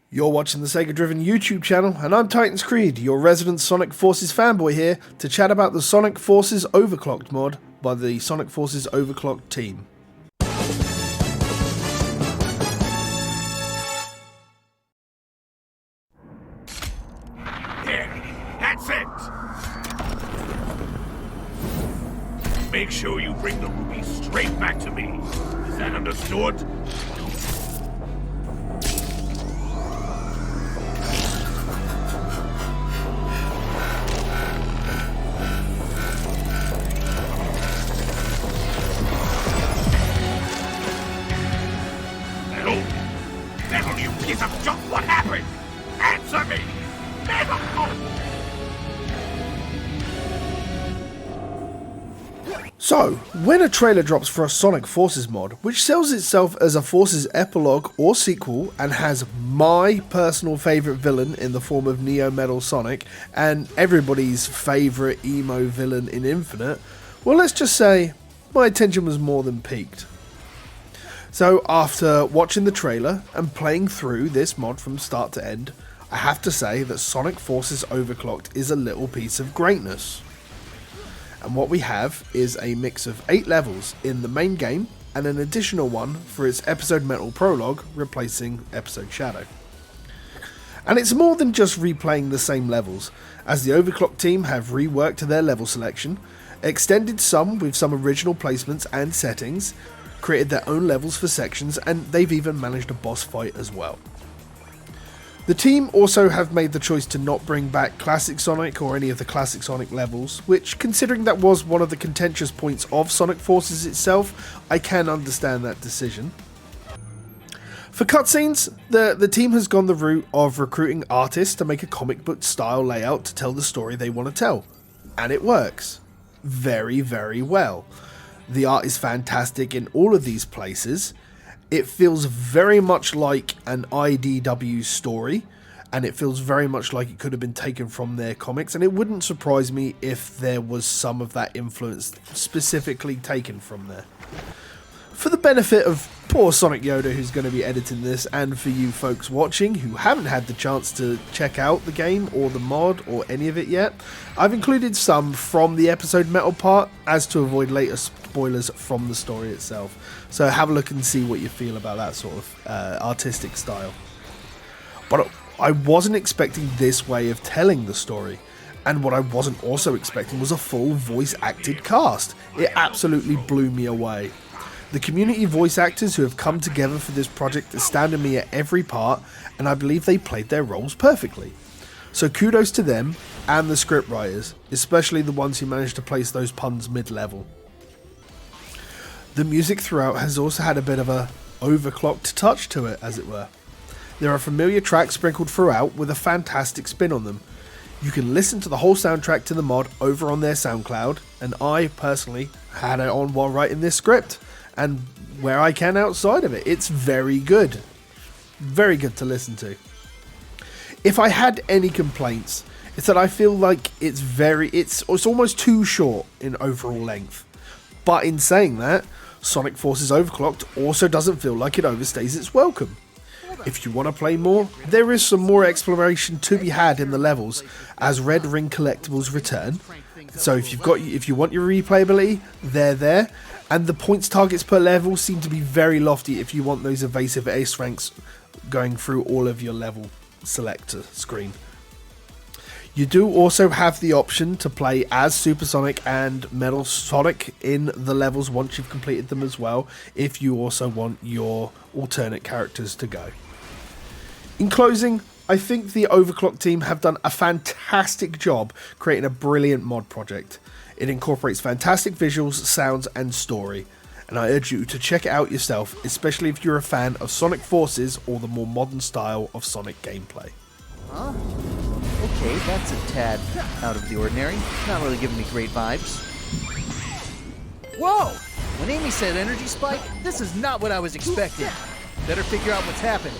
You're watching the SEGADriven YouTube channel, and I'm Titanscreed, your resident Sonic Forces fanboy here, to chat about the Sonic Forces Overclocked mod by the Sonic Forces Overclocked team. There, that's it! Make sure you bring the ruby straight back to me. Is that understood? Devil, you piece of junk! What happened? Answer me! So, when a trailer drops for a Sonic Forces mod, which sells itself as a Forces epilogue or sequel and has my personal favourite villain in the form of Neo Metal Sonic and everybody's favourite emo villain in Infinite, well, let's just say my attention was more than piqued. So after watching the trailer and playing through this mod from start to end, I have to say that Sonic Forces Overclocked is a little piece of greatness. And what we have is a mix of 8 levels in the main game and an additional one for its Episode Metal Prologue, replacing Episode Shadow. And it's more than just replaying the same levels, as the Overclocked team have reworked their level selection, extended some with some original placements and settings, created their own levels for sections, and they've even managed a boss fight as well. The team also have made the choice to not bring back Classic Sonic or any of the Classic Sonic levels, which, considering that was one of the contentious points of Sonic Forces itself, I can understand that decision. For cutscenes, the team has gone the route of recruiting artists to make a comic book style layout to tell the story they want to tell. And it works. Very, very well. The art is fantastic in all of these places. It feels very much like an IDW story, and it feels very much like it could have been taken from their comics, and it wouldn't surprise me if there was some of that influence specifically taken from there. For the benefit of poor Sonic Yoda, who's going to be editing this, and for you folks watching who haven't had the chance to check out the game or the mod or any of it yet, I've included some from the episode metal part as to avoid later spoilers from the story itself. So have a look and see what you feel about that sort of artistic style. But I wasn't expecting this way of telling the story. And what I wasn't also expecting was a full voice acted cast. It absolutely blew me away. The community voice actors who have come together for this project astounded me at every part, and I believe they played their roles perfectly. So kudos to them and the script writers, especially the ones who managed to place those puns mid-level. The music throughout has also had a bit of a overclocked touch to it, as it were. There are familiar tracks sprinkled throughout with a fantastic spin on them. You can listen to the whole soundtrack to the mod over on their SoundCloud, and I personally had it on while writing this script. And where I can outside of it. It's very good. Very good to listen to. If I had any complaints, it's that I feel like it's almost too short in overall length. But in saying that, Sonic Forces Overclocked also doesn't feel like it overstays its welcome. If you want to play more, there is some more exploration to be had in the levels as Red Ring collectibles return. So if you want your replayability, they're there. And the points targets per level seem to be very lofty if you want those evasive ace ranks going through all of your level selector screen. You do also have the option to play as Super Sonic and Metal Sonic in the levels once you've completed them as well, if you also want your alternate characters to go. In closing, I think the Overclocked team have done a fantastic job creating a brilliant mod project. It incorporates fantastic visuals, sounds, and story, and I urge you to check it out yourself, especially if you're a fan of Sonic Forces or the more modern style of Sonic gameplay. Huh? Okay, that's a tad out of the ordinary. Not really giving me great vibes. Whoa! When Amy said energy spike, this is not what I was expecting. Better figure out what's happening.